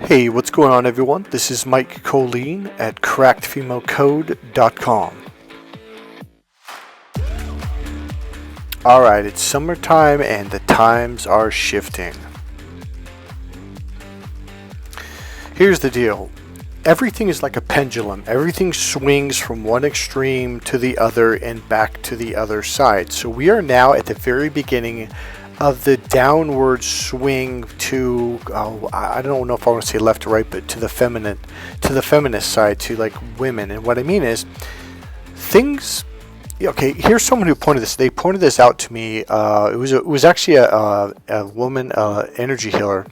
Hey, what's going on everyone? This is Mike Kollin at crackedfemalecode.com. Alright, it's summertime and the times are shifting. Here's the deal. Everything is like a pendulum. Everything swings from one extreme to the other and back to the other side. So we are now at the very beginning of the downward swing to, I don't know if I want to say left or right, but to the feminist side, to like women. And what I mean is things. Okay, here's someone who pointed this. They pointed this out to me. It was actually a woman, energy healer,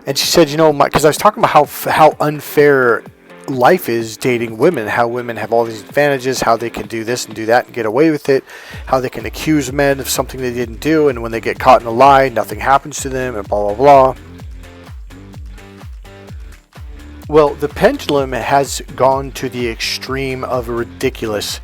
and she said, because I was talking about how unfair life is dating women, how women have all these advantages, how they can do this and do that and get away with it, how they can accuse men of something they didn't do, and when they get caught in a lie, nothing happens to them, and blah, blah, blah. Well, the pendulum has gone to the extreme of ridiculousness,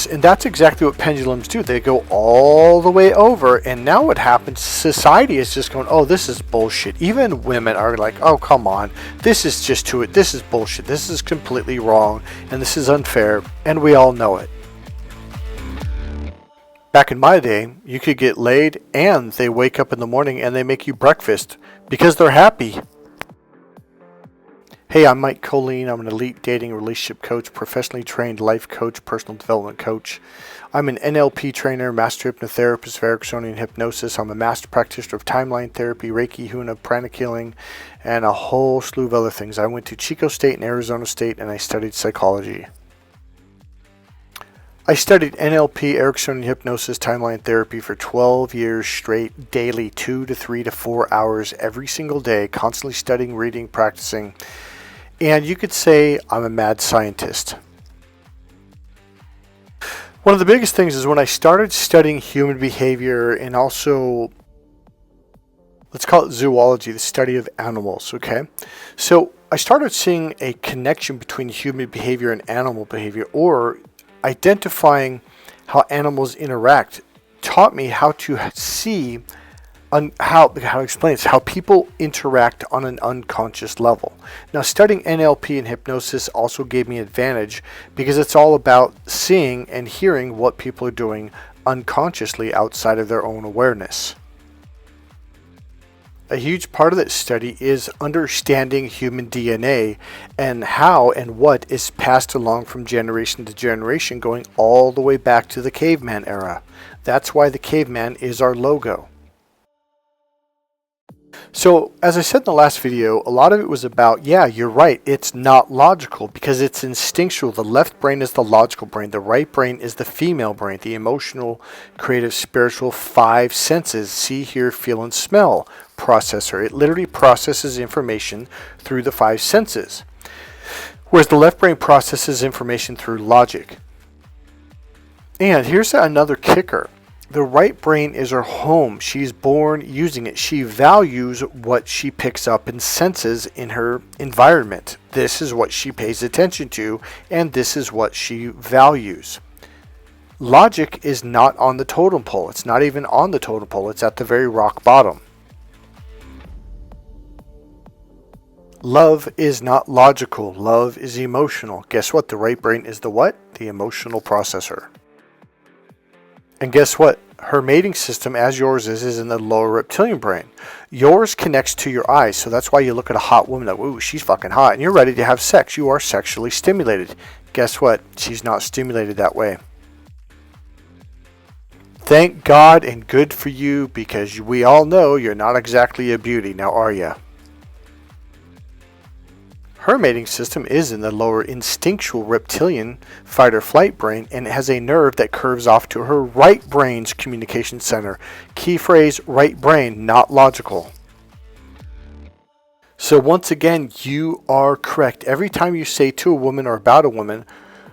and that's exactly what pendulums do. They go all the way over, and now what happens, society is just going, oh, this is bullshit. Even women are like, oh, come on, this is just to it, this is bullshit, this is completely wrong, and this is unfair, and we all know it. Back in my day, you could get laid and they wake up in the morning and they make you breakfast because they're happy. Hey, I'm Mike Kollin. I'm an elite dating relationship coach, professionally trained life coach, personal development coach. I'm an NLP trainer, master hypnotherapist, Practricioner and Hypnosis. I'm a master practitioner of timeline therapy, Reiki, Huna, pranic healing, and a whole slew of other things. I went to Chico State and Arizona State, and I studied psychology. I studied NLP, Practricioner and Hypnosis, timeline therapy for 12 years straight, daily, 2 to 3 to 4 hours every single day, constantly studying, reading, practicing. And you could say I'm a mad scientist. One of the biggest things is when I started studying human behavior and also, let's call it zoology, the study of animals, okay? So I started seeing a connection between human behavior and animal behavior, or identifying how animals interact taught me how to see how to explain this, how people interact on an unconscious level. Now, studying NLP and hypnosis also gave me an advantage because it's all about seeing and hearing what people are doing unconsciously outside of their own awareness. A huge part of that study is understanding human DNA and how and what is passed along from generation to generation, going all the way back to the caveman era. That's why the caveman is our logo. So, as I said in the last video, a lot of it was about, yeah, you're right, it's not logical because it's instinctual. The left brain is the logical brain. The right brain is the female brain, the emotional, creative, spiritual 5 senses, see, hear, feel, and smell processor. It literally processes information through the 5 senses, whereas the left brain processes information through logic. And here's another kicker. The right brain is her home. She's born using it. She values what she picks up and senses in her environment. This is what she pays attention to, and this is what she values. Logic is not on the totem pole. It's not even on the totem pole. It's at the very rock bottom. Love is not logical. Love is emotional. Guess what? The right brain is the what? The emotional processor. And guess what? Her mating system, as yours is in the lower reptilian brain. Yours connects to your eyes, so that's why you look at a hot woman like, ooh, she's fucking hot, and you're ready to have sex. You are sexually stimulated. Guess what? She's not stimulated that way. Thank God and good for you, because we all know you're not exactly a beauty, now are you? Her mating system is in the lower instinctual reptilian fight or flight brain, and it has a nerve that curves off to her right brain's communication center. Key phrase, right brain, not logical. So once again, you are correct. Every time you say to a woman or about a woman,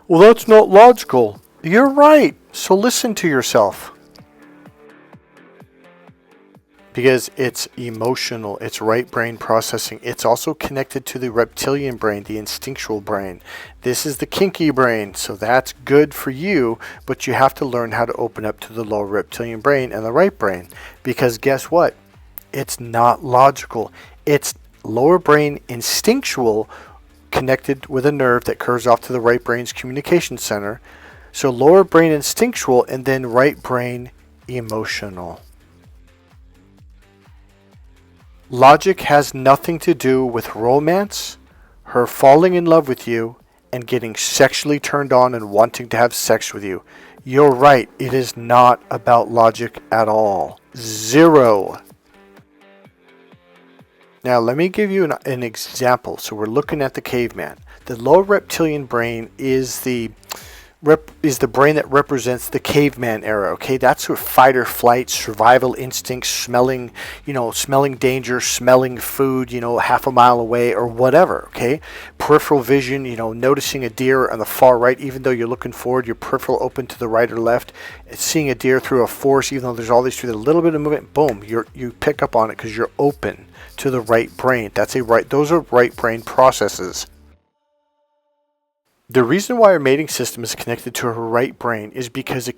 well, that's not logical. You're right. So listen to yourself. Because it's emotional, it's right brain processing. It's also connected to the reptilian brain, the instinctual brain. This is the kinky brain, so that's good for you, but you have to learn how to open up to the lower reptilian brain and the right brain. Because guess what? It's not logical. It's lower brain instinctual, connected with a nerve that curves off to the right brain's communication center. So lower brain instinctual, and then right brain emotional. Logic has nothing to do with romance, her falling in love with you, and getting sexually turned on and wanting to have sex with you. You're right, it is not about logic at all. Zero. Now let me give you an example. So we're looking at the caveman. The lower reptilian brain is the brain that represents the caveman era. Okay, that's where fight or flight, survival instincts, smelling danger, smelling food, half a mile away or whatever. Okay, peripheral vision, noticing a deer on the far right, even though you're looking forward, your peripheral open to the right or left. Seeing a deer through a forest, even though there's all these through a little bit of movement, boom, you pick up on it because you're open to the right brain. Those are right brain processes. The reason why our mating system is connected to her right brain is because a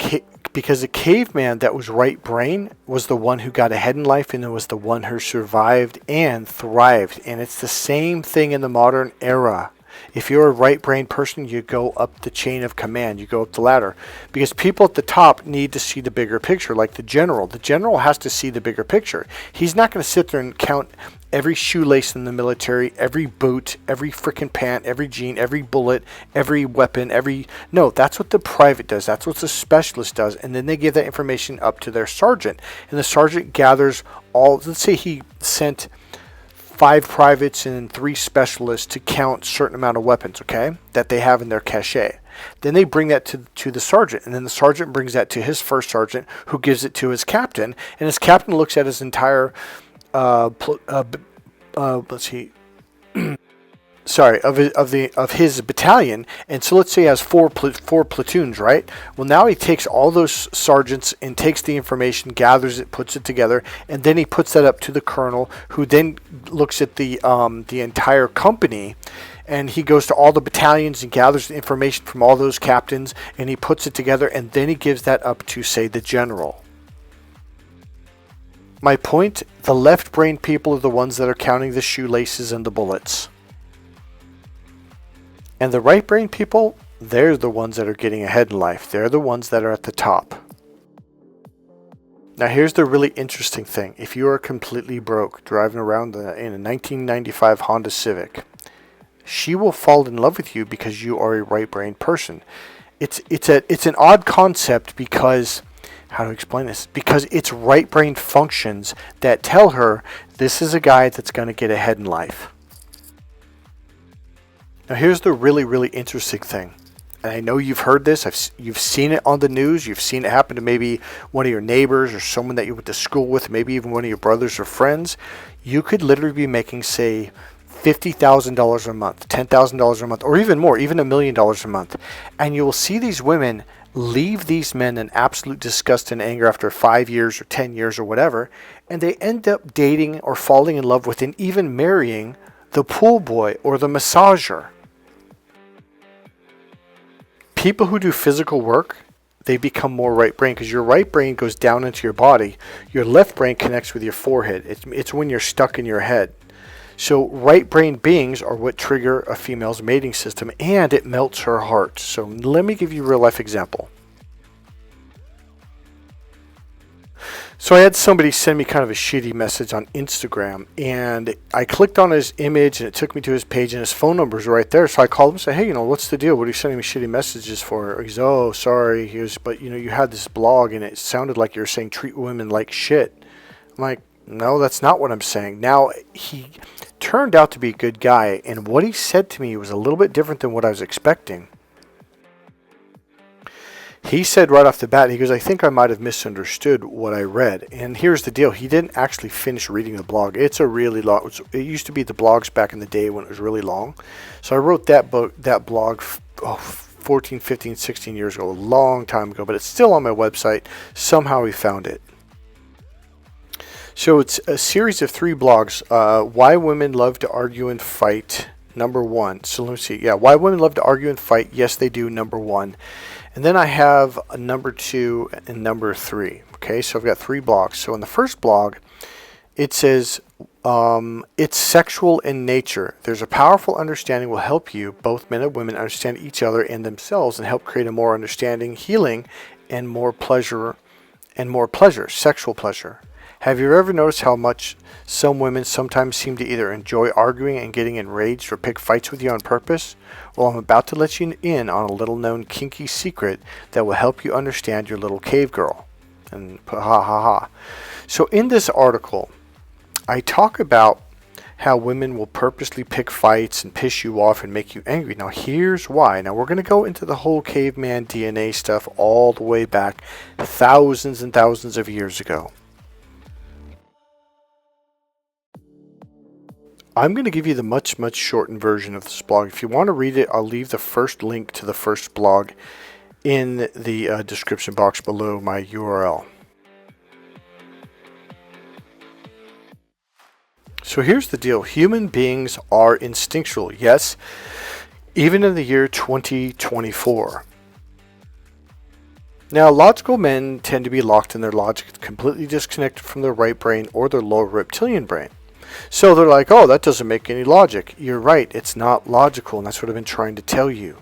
caveman that was right brain was the one who got ahead in life, and it was the one who survived and thrived. And it's the same thing in the modern era. If you're a right brain person, you go up the chain of command, you go up the ladder, because people at the top need to see the bigger picture, like the general. The general has to see the bigger picture. He's not going to sit there and count every shoelace in the military, every boot, every freaking pant, every jean, every bullet, every weapon, No, that's what the private does. That's what the specialist does. And then they give that information up to their sergeant. And the sergeant gathers let's say he sent 5 privates and 3 specialists to count a certain amount of weapons, okay, that they have in their cache. Then they bring that to the sergeant, and then the sergeant brings that to his first sergeant, who gives it to his captain, and his captain looks at his entire of his battalion, and so let's say he has four platoons, right? Well, now he takes all those sergeants and takes the information, gathers it, puts it together, and then he puts that up to the colonel, who then looks at the entire company, and he goes to all the battalions and gathers the information from all those captains, and he puts it together, and then he gives that up to, say, the general. My point, the left brain people are the ones that are counting the shoelaces and the bullets. And the right brain people, they're the ones that are getting ahead in life. They're the ones that are at the top. Now here's the really interesting thing. If you are completely broke driving around in a 1995 Honda Civic, she will fall in love with you because you are a right brain person. It's an odd concept because, how to explain this? Because it's right brain functions that tell her this is a guy that's going to get ahead in life. Now here's the really, really interesting thing. And I know you've heard this. You've seen it on the news. You've seen it happen to maybe one of your neighbors or someone that you went to school with, maybe even one of your brothers or friends. You could literally be making, say, $50,000 a month, $10,000 a month, or even more, even $1 million a month. And you will see these women leave these men in absolute disgust and anger after 5 years or 10 years or whatever. And they end up dating or falling in love with and even marrying the pool boy or the massager. People who do physical work, they become more right brain because your right brain goes down into your body. Your left brain connects with your forehead. It's when you're stuck in your head. So right brain beings are what trigger a female's mating system, and it melts her heart. So let me give you a real life example. So I had somebody send me kind of a shitty message on Instagram, and I clicked on his image and it took me to his page and his phone number's right there. So I called him and said, hey, what's the deal? What are you sending me shitty messages for? He's, oh, sorry. But you had this blog and it sounded like you were saying treat women like shit. I'm like, no, that's not what I'm saying. Now, he turned out to be a good guy, and what he said to me was a little bit different than what I was expecting. He said right off the bat, he goes, I think I might have misunderstood what I read. And here's the deal. He didn't actually finish reading the blog. It's a really long, it used to be the blogs back in the day when it was really long. So I wrote that blog 14, 15, 16 years ago, a long time ago, but it's still on my website. Somehow we found it. So it's a series of 3 blogs. Why Women Love to Argue and Fight, number 1. So let me see. Yeah, Why Women Love to Argue and Fight. Yes, they do, number 1. And then I have a number 2 and number 3. Okay, so I've got 3 blogs. So in the first blog, it says, It's sexual in nature. There's a powerful understanding will help you, both men and women, understand each other and themselves and help create a more understanding, healing, and more pleasure, sexual pleasure. Have you ever noticed how much some women sometimes seem to either enjoy arguing and getting enraged or pick fights with you on purpose? Well, I'm about to let you in on a little known kinky secret that will help you understand your little cave girl. And put ha ha ha. So in this article, I talk about how women will purposely pick fights and piss you off and make you angry. Now, here's why. Now, we're going to go into the whole caveman DNA stuff all the way back thousands and thousands of years ago. I'm going to give you the much shortened version of this blog. If you want to read it, I'll leave the first link to the first blog in the description box below my URL. So here's the deal. Human beings are instinctual, yes, even in the year 2024. Now, logical men tend to be locked in their logic, completely disconnected from their right brain or their lower reptilian brain. So they're like, oh, that doesn't make any logic. You're right, it's not logical, and that's what I've been trying to tell you.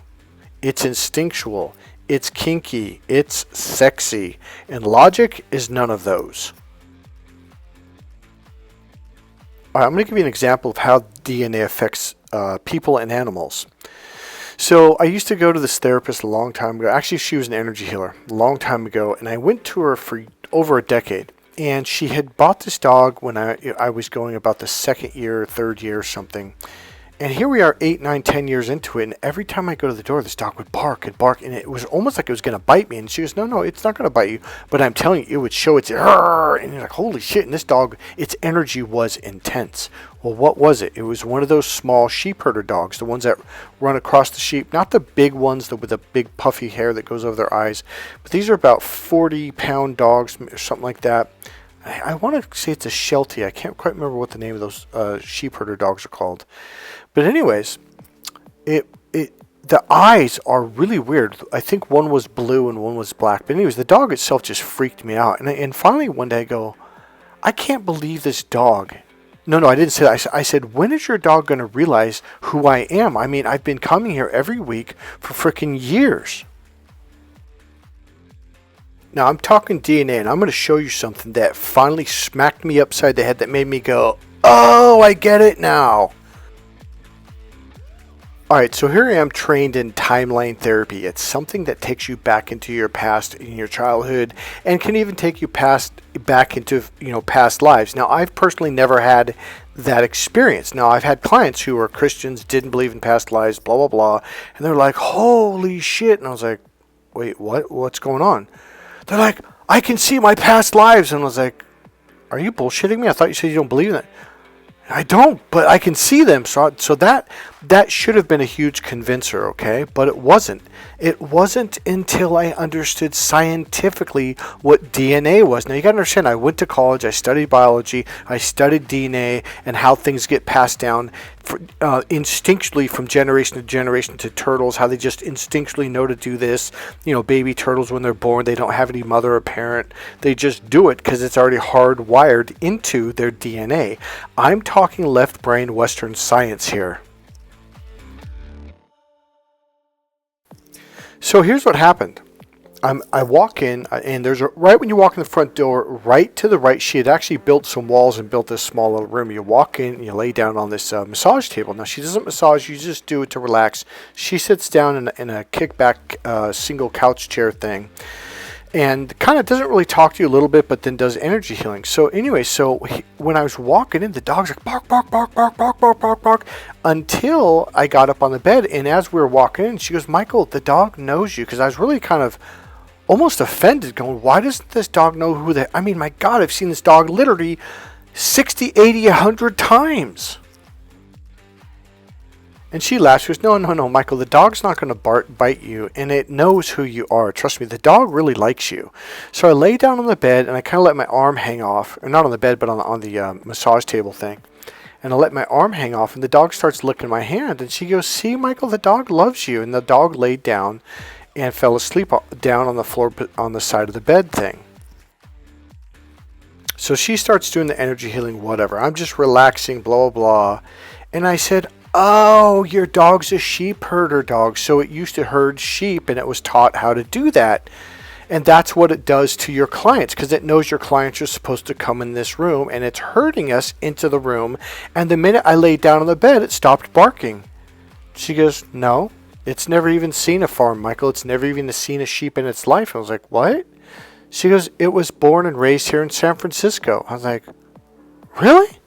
It's instinctual, it's kinky, it's sexy, and logic is none of those. All right, I'm going to give you an example of how DNA affects people and animals. So I used to go to this therapist a long time ago. Actually, she was an energy healer a long time ago, and I went to her for over a decade. And she had bought this dog when I was going about the second year, third year or something. And here we are 8, 9, 10 years into it, and every time I go to the door, this dog would bark and bark, and it was almost like it was going to bite me. And she goes, no, it's not going to bite you. But I'm telling you, it would show its, and you're like, holy shit. And this dog, its energy was intense. Well, what was it? It was one of those small sheep herder dogs, the ones that run across the sheep. Not the big ones with the big puffy hair that goes over their eyes. But these are about 40-pound dogs or something like that. I want to say it's a Sheltie. I can't quite remember what the name of those sheep herder dogs are called. But anyways, the eyes are really weird. I think one was blue and one was black. But anyways, the dog itself just freaked me out. And finally one day I go, I can't believe this dog. No, I didn't say that. I said, when is your dog going to realize who I am? I mean, I've been coming here every week for freaking years. Now, I'm talking DNA, and I'm going to show you something that finally smacked me upside the head that made me go, oh, I get it now. Alright, so here I am trained in timeline therapy. It's something that takes you back into your past, in your childhood, and can even take you back into past lives. Now, I've personally never had that experience. Now, I've had clients who are Christians, didn't believe in past lives, blah, blah, blah, and they're like, holy shit. And I was like, wait, what? What's going on? They're like, I can see my past lives. And I was like, are you bullshitting me? I thought you said you don't believe in it. I don't, but I can see them. So that should have been a huge convincer, okay? But it wasn't. It wasn't until I understood scientifically what DNA was. Now, you got to understand, I went to college, I studied biology, I studied DNA and how things get passed down instinctually from generation to generation to turtles, how they just instinctually know to do this. Baby turtles, when they're born, they don't have any mother or parent. They just do it because it's already hardwired into their DNA. I'm talking left brain Western science here. So here's what happened. I walk in, and right when you walk in the front door, right to the right, she had actually built some walls and built this small little room. You walk in, and you lay down on this massage table. Now, she doesn't massage, you just do it to relax. She sits down in a kickback single couch chair thing, and kind of doesn't really talk to you a little bit, but then does energy healing. So anyway, when I was walking in, the dog's like bark, bark, bark, bark, bark, bark, bark, bark, until I got up on the bed. And as we were walking in, she goes, Michael, the dog knows you. Because I was really kind of almost offended, going, why doesn't this dog know who I mean, my God, I've seen this dog literally 60, 80, 100 times. And she laughs. She goes, no, Michael, the dog's not going to bite you, and it knows who you are. Trust me, the dog really likes you. So I lay down on the bed, and I kind of let my arm hang off. Or not on the bed, but on the massage table thing. And I let my arm hang off, and the dog starts licking my hand. And she goes, see, Michael, the dog loves you. And the dog laid down and fell asleep down on the floor on the side of the bed thing. So she starts doing the energy healing, whatever. I'm just relaxing, blah, blah, blah. And I said, oh, your dog's a sheep herder dog. So it used to herd sheep and it was taught how to do that. And that's what it does to your clients, because it knows your clients are supposed to come in this room, and it's herding us into the room. And the minute I laid down on the bed, it stopped barking. She goes, no, it's never even seen a farm, Michael. It's never even seen a sheep in its life. I was like, what? She goes, it was born and raised here in San Francisco. I was like, really?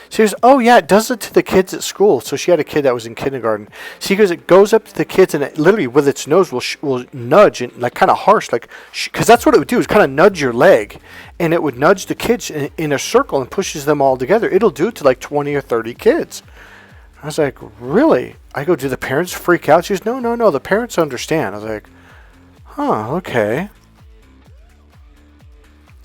She goes, oh yeah, it does it to the kids at school. So she had a kid that was in kindergarten. She goes, it goes up to the kids and it literally with its nose will nudge and like kind of harsh, like, because that's what it would do, is kind of nudge your leg, and it would nudge the kids in a circle and pushes them all together. It'll do it to like 20 or 30 kids. I was like, really? I go, do the parents freak out? She goes, no, the parents understand. I was like, huh, okay.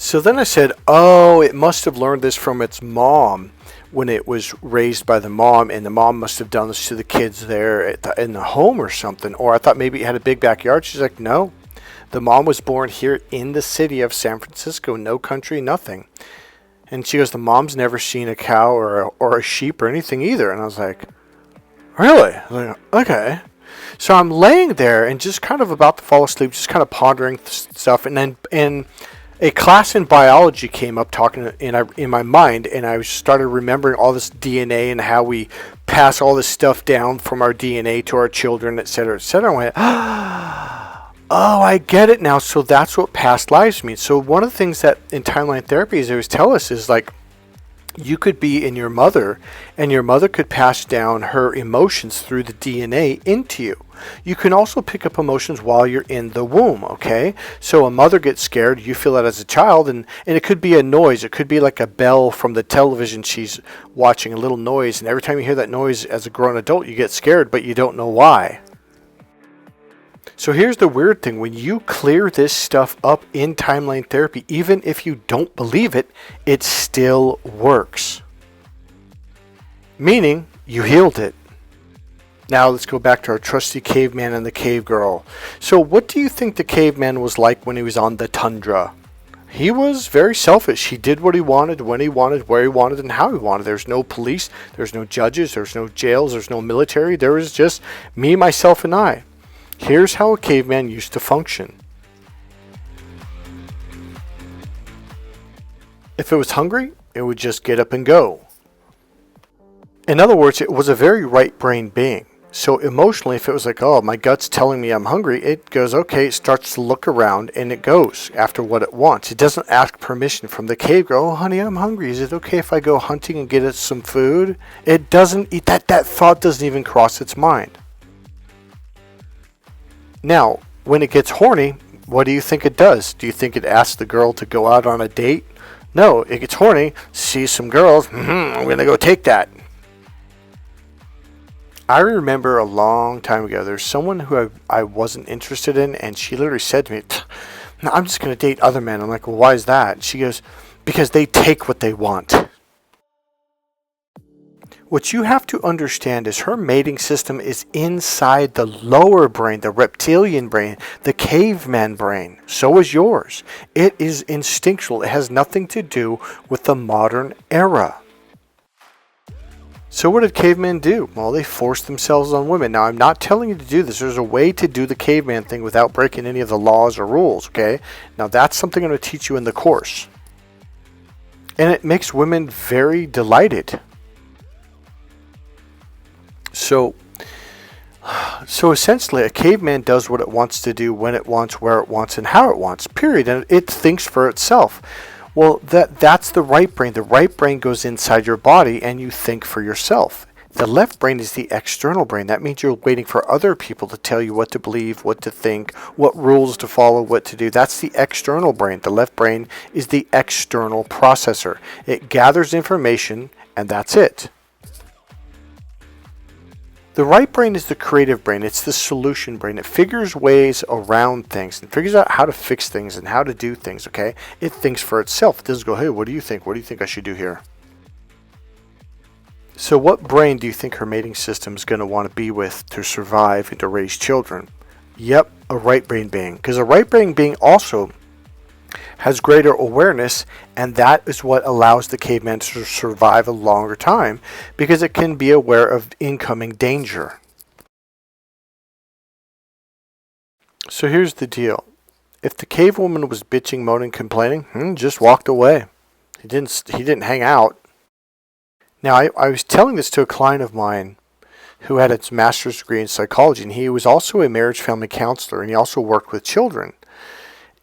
So then I said, oh, it must have learned this from its mom when it was raised by the mom, and the mom must have done this to the kids there in the home or something. Or I thought maybe it had a big backyard. She's like, no, the mom was born here in the city of San Francisco, no country, nothing. And she goes, the mom's never seen a cow or a sheep or anything either. And I was like, really? I was like, okay. So I'm laying there and just kind of about to fall asleep, just kind of pondering stuff. And then a class in biology came up talking in my mind, and I started remembering all this DNA and how we pass all this stuff down from our DNA to our children, etc., etc. I went, oh, I get it now. So that's what past lives mean. So one of the things that in timeline therapy they always tell us is like, you could be in your mother, and your mother could pass down her emotions through the DNA into you. You can also pick up emotions while you're in the womb, okay? So a mother gets scared, you feel that as a child, and it could be a noise. It could be like a bell from the television she's watching, a little noise, and every time you hear that noise as a grown adult, you get scared, but you don't know why. So here's the weird thing. When you clear this stuff up in timeline therapy, even if you don't believe it, it still works. Meaning, you healed it. Now let's go back to our trusty caveman and the cave girl. So what do you think the caveman was like when he was on the tundra? He was very selfish. He did what he wanted, when he wanted, where he wanted, and how he wanted. There's no police, there's no judges, there's no jails, there's no military. There was just me, myself, and I. Here's how a caveman used to function. If it was hungry, it would just get up and go. In other words, it was a very right-brained being. So emotionally, if it was like, oh, my gut's telling me I'm hungry, it goes, okay, it starts to look around and it goes after what it wants. It doesn't ask permission from the cave girl, oh, honey, I'm hungry. Is it okay if I go hunting and get it some food? It doesn't, that thought doesn't even cross its mind. Now, when it gets horny, what do you think it does? Do you think it asks the girl to go out on a date? No, it gets horny, sees some girls, I'm going to go take that. I remember a long time ago, there's someone who I wasn't interested in, and she literally said to me, no, I'm just going to date other men. I'm like, well, why is that? She goes, because they take what they want. What you have to understand is her mating system is inside the lower brain, the reptilian brain, the caveman brain. So is yours. It is instinctual. It has nothing to do with the modern era. So what did cavemen do? Well, they forced themselves on women. Now, I'm not telling you to do this. There's a way to do the caveman thing without breaking any of the laws or rules, okay? Now, that's something I'm going to teach you in the course. And it makes women very delighted. So essentially, a caveman does what it wants to do, when it wants, where it wants, and how it wants, period. And it thinks for itself. Well, that's the right brain. The right brain goes inside your body, and you think for yourself. The left brain is the external brain. That means you're waiting for other people to tell you what to believe, what to think, what rules to follow, what to do. That's the external brain. The left brain is the external processor. It gathers information, and that's it. The right brain is the creative brain. It's the solution brain. It figures ways around things and figures out how to fix things and how to do things, okay? It thinks for itself. It doesn't go, hey, what do you think? What do you think I should do here? So what brain do you think her mating system is going to want to be with to survive and to raise children? Yep, a right brain being. Because a right brain being also has greater awareness, and that is what allows the caveman to survive a longer time because it can be aware of incoming danger. So here's the deal. If the cave woman was bitching, moaning, complaining, just walked away. He didn't hang out. Now, I was telling this to a client of mine who had his master's degree in psychology, and he was also a marriage family counselor, and he also worked with children.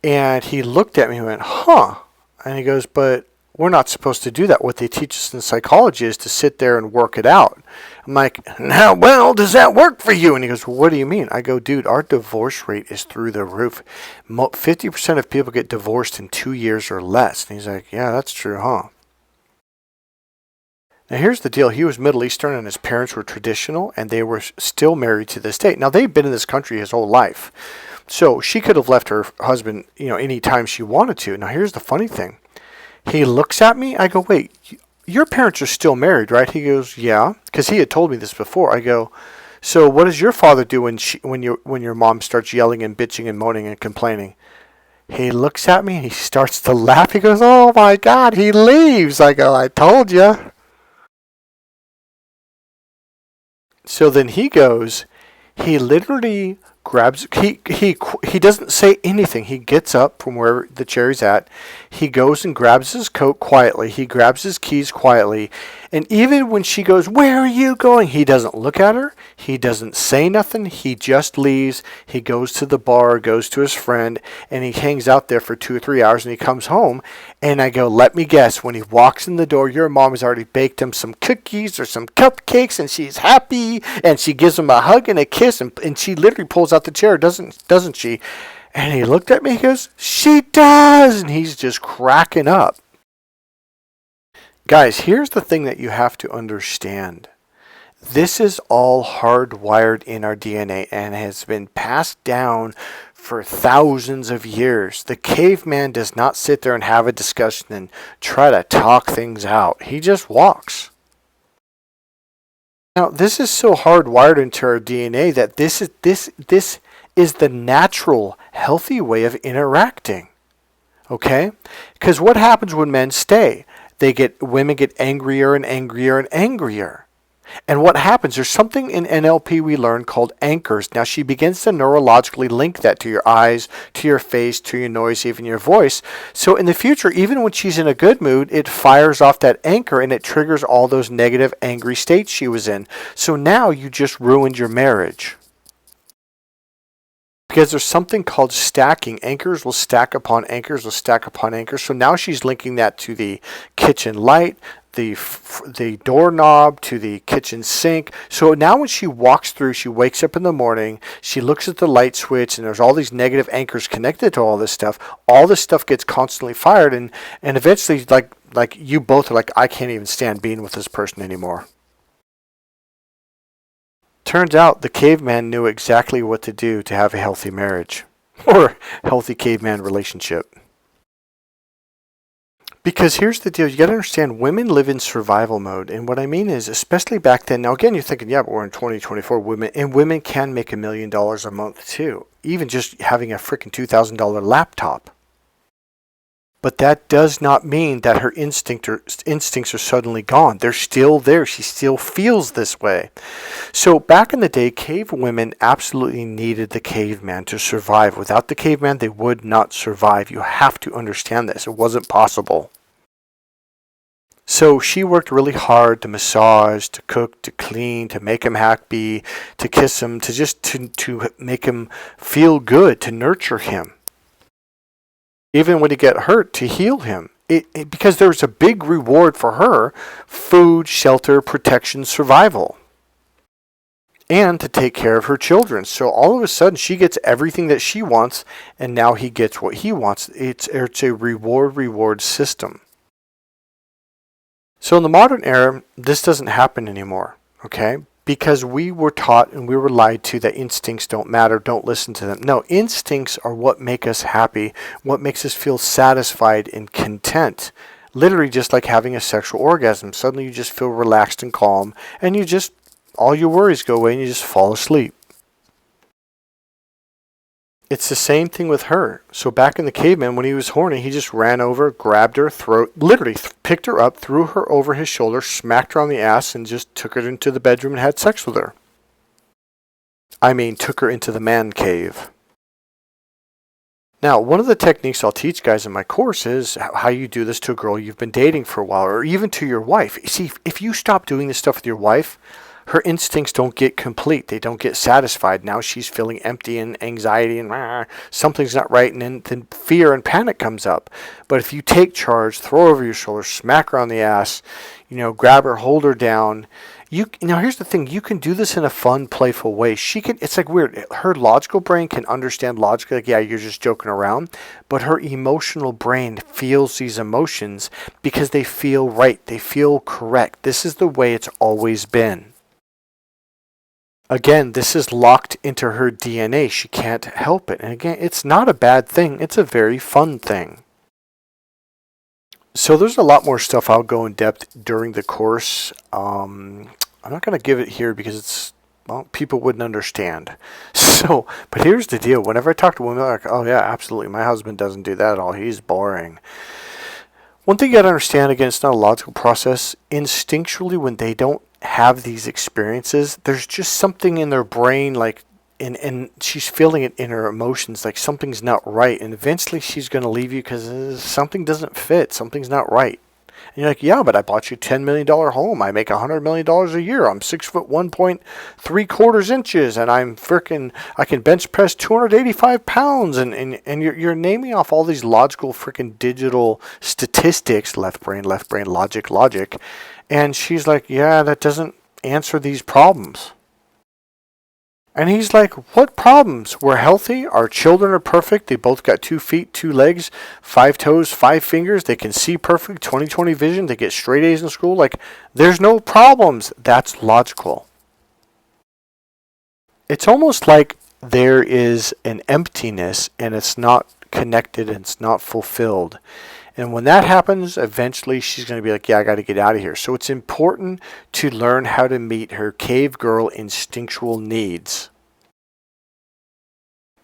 And he looked at me and went, huh. And he goes, but we're not supposed to do that. What they teach us in psychology is to sit there and work it out. I'm like, how well does that work for you? And he goes, well, what do you mean? I go, dude, our divorce rate is through the roof. 50% of people get divorced in 2 years or less. And he's like, yeah, that's true, huh? Now here's the deal. He was Middle Eastern and his parents were traditional and they were still married to this day. Now they've been in this country his whole life. So she could have left her husband, any time she wanted to. Now here's the funny thing. He looks at me. I go, wait, your parents are still married, right? He goes, yeah, because he had told me this before. I go, so what does your father do when your mom starts yelling and bitching and moaning and complaining? He looks at me and he starts to laugh. He goes, oh my God, he leaves. I go, I told you. So then he goes, he literally grabs, he doesn't say anything. He gets up from where the chair he's at. He goes and grabs his coat quietly. He grabs his keys quietly. And even when she goes, where are you going? He doesn't look at her. He doesn't say nothing. He just leaves. He goes to the bar, goes to his friend, and he hangs out there for 2 or 3 hours and he comes home. And I go, let me guess, when he walks in the door, your mom has already baked him some cookies or some cupcakes and she's happy and she gives him a hug and a kiss and she literally pulls out the chair, doesn't she? And he looked at me, he goes, she does! And he's just cracking up. Guys, here's the thing that you have to understand. This is all hardwired in our DNA and has been passed down for thousands of years. The caveman does not sit there and have a discussion and try to talk things out. He just walks. Now, this is so hardwired into our DNA that this is the natural, healthy way of interacting. Okay? Because what happens when men stay? Women get angrier and angrier and angrier. And what happens, there's something in NLP we learned called anchors. Now she begins to neurologically link that to your eyes, to your face, to your noise, even your voice. So in the future, even when she's in a good mood, it fires off that anchor and it triggers all those negative, angry states she was in. So now you just ruined your marriage. Because there's something called stacking. Anchors will stack upon anchors will stack upon anchors. So now she's linking that to the kitchen light, the doorknob, to the kitchen sink. So now when she walks through, she wakes up in the morning, she looks at the light switch, and there's all these negative anchors connected to all this stuff. All this stuff gets constantly fired, and eventually, like you both are like, I can't even stand being with this person anymore. Turns out the caveman knew exactly what to do to have a healthy marriage or healthy caveman relationship. Because here's the deal, you got to understand, women live in survival mode. And what I mean is, especially back then, now again, you're thinking, yeah, but we're in 2024, women can make $1 million a month too. Even just having a freaking $2,000 laptop. But that does not mean that her instincts are suddenly gone. They're still there. She still feels this way. So back in the day, cave women absolutely needed the caveman to survive. Without the caveman, they would not survive. You have to understand this. It wasn't possible. So she worked really hard to massage, to cook, to clean, to make him happy, to kiss him, to make him feel good, to nurture him. Even when he got hurt, to heal him. Because there was a big reward for her: food, shelter, protection, survival. And to take care of her children. So all of a sudden she gets everything that she wants, and now he gets what he wants. It's a reward system. So in the modern era, this doesn't happen anymore, okay? Because we were taught and we were lied to that instincts don't matter, don't listen to them. No, instincts are what make us happy, what makes us feel satisfied and content. Literally just like having a sexual orgasm. Suddenly you just feel relaxed and calm, and all your worries go away and you just fall asleep. It's the same thing with her. So back in the caveman, when he was horny, he just ran over, grabbed her, literally picked her up, threw her over his shoulder, smacked her on the ass, and just took her into the bedroom and had sex with her. I mean, took her into the man cave. Now, one of the techniques I'll teach guys in my course is how you do this to a girl you've been dating for a while, or even to your wife. See, if you stop doing this stuff with your wife, her instincts don't get complete. They don't get satisfied. Now she's feeling empty and anxiety and something's not right. And then fear and panic comes up. But if you take charge, throw her over your shoulder, smack her on the ass, grab her, hold her down. Now here's the thing. You can do this in a fun, playful way. It's like weird. Her logical brain can understand logically, like, yeah, you're just joking around. But her emotional brain feels these emotions because they feel right. They feel correct. This is the way it's always been. Again, this is locked into her DNA. She can't help it. And again, it's not a bad thing. It's a very fun thing. So there's a lot more stuff I'll go in depth during the course. I'm not going to give it here because people wouldn't understand. But here's the deal. Whenever I talk to women, they're like, oh yeah, absolutely. My husband doesn't do that at all. He's boring. One thing you got to understand, again, it's not a logical process. Instinctually, when they don't have these experiences, there's just something in their brain, like, and she's feeling it in her emotions, like something's not right, and eventually she's going to leave you because something doesn't fit, something's not right. And you're like, yeah, but I bought you a $10 million home, I make $100 million a year, I'm 6 foot 1.75 inches, and I can bench press 285 pounds, and you're naming off all these logical freaking digital statistics, left brain, logic, and she's like, yeah, that doesn't answer these problems. And he's like, what problems? We're healthy. Our children are perfect. They both got 2 feet, 2 legs, 5 toes, 5 fingers. They can see perfect, 20/20 vision. They get straight A's in school. Like, there's no problems. That's logical. It's almost like there is an emptiness and it's not connected and it's not fulfilled. And when that happens, eventually she's going to be like, yeah, I got to get out of here. So it's important to learn how to meet her cave girl instinctual needs.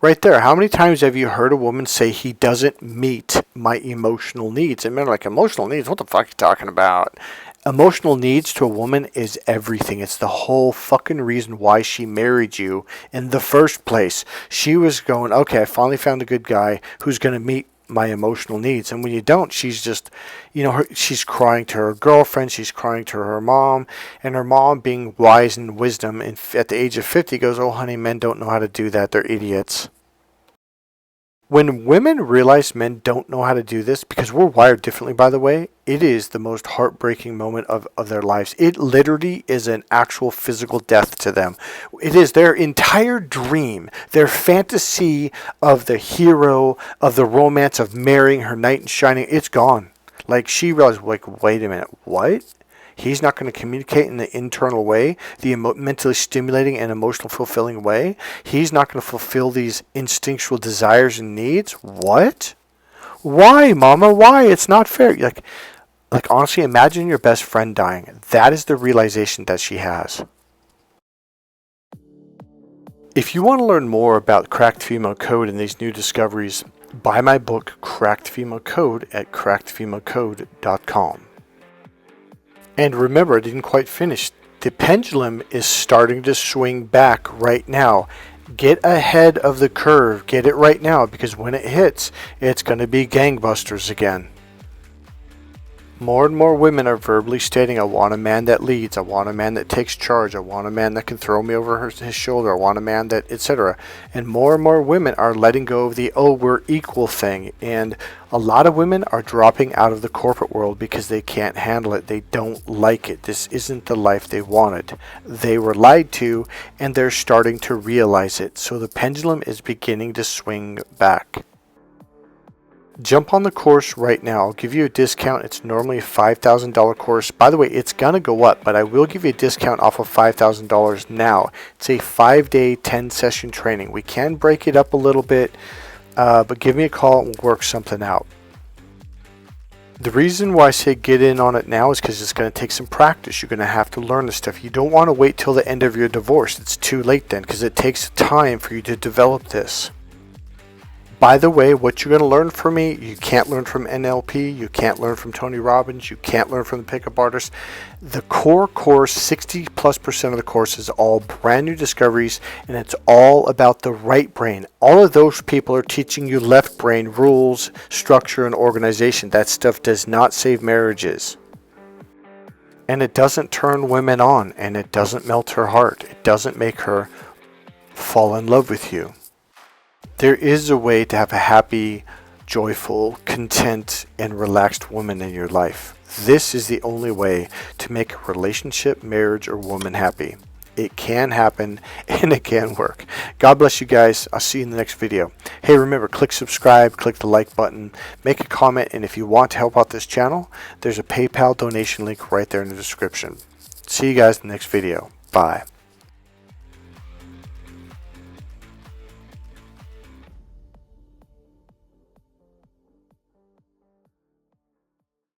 Right there. How many times have you heard a woman say, he doesn't meet my emotional needs? And men are like, emotional needs? What the fuck are you talking about? Emotional needs to a woman is everything. It's the whole fucking reason why she married you in the first place. She was going, okay, I finally found a good guy who's going to meet my emotional needs. And when you don't, she's just, she's crying to her girlfriend, she's crying to her mom, and her mom, being wise and wisdom, and at the age of 50 goes, oh honey, men don't know how to do that, they're idiots. When women realize men don't know how to do this, because we're wired differently, by the way, it is the most heartbreaking moment of their lives. It literally is an actual physical death to them. It is their entire dream, their fantasy of the hero, of the romance of marrying her knight in shining. It's gone. Like, she realized, like, wait a minute, what? He's not going to communicate in the internal way, the mentally stimulating and emotional fulfilling way. He's not going to fulfill these instinctual desires and needs. What? Why, mama? Why? It's not fair. Like honestly, imagine your best friend dying. That is the realization that she has. If you want to learn more about cracked female code and these new discoveries, buy my book, Cracked Female Code, at crackedfemalecode.com. And remember, I didn't quite finish. The pendulum is starting to swing back right now. Get ahead of the curve. Get it right now, because when it hits, it's going to be gangbusters again. More and more women are verbally stating, I want a man that leads, I want a man that takes charge, I want a man that can throw me over his shoulder, I want a man that, etc. And more women are letting go of the, oh, we're equal thing. And a lot of women are dropping out of the corporate world because they can't handle it. They don't like it. This isn't the life they wanted. They were lied to, and they're starting to realize it. So the pendulum is beginning to swing back. Jump on the course right now. I'll give you a discount. It's normally a $5,000 course. By the way, it's going to go up, but I will give you a discount off of $5,000 now. It's a 5-day, 10-session training. We can break it up a little bit, but give me a call and we'll work something out. The reason why I say get in on it now is because it's going to take some practice. You're going to have to learn this stuff. You don't want to wait till the end of your divorce. It's too late then, because it takes time for you to develop this. By the way, what you're going to learn from me, you can't learn from NLP, you can't learn from Tony Robbins, you can't learn from the pickup artist. The core course, 60+% of the course is all brand new discoveries, and it's all about the right brain. All of those people are teaching you left brain rules, structure, and organization. That stuff does not save marriages. And it doesn't turn women on, and it doesn't melt her heart. It doesn't make her fall in love with you. There is a way to have a happy, joyful, content, and relaxed woman in your life. This is the only way to make a relationship, marriage, or woman happy. It can happen, and it can work. God bless you guys. I'll see you in the next video. Hey, remember, click subscribe, click the like button, make a comment, and if you want to help out this channel, there's a PayPal donation link right there in the description. See you guys in the next video. Bye.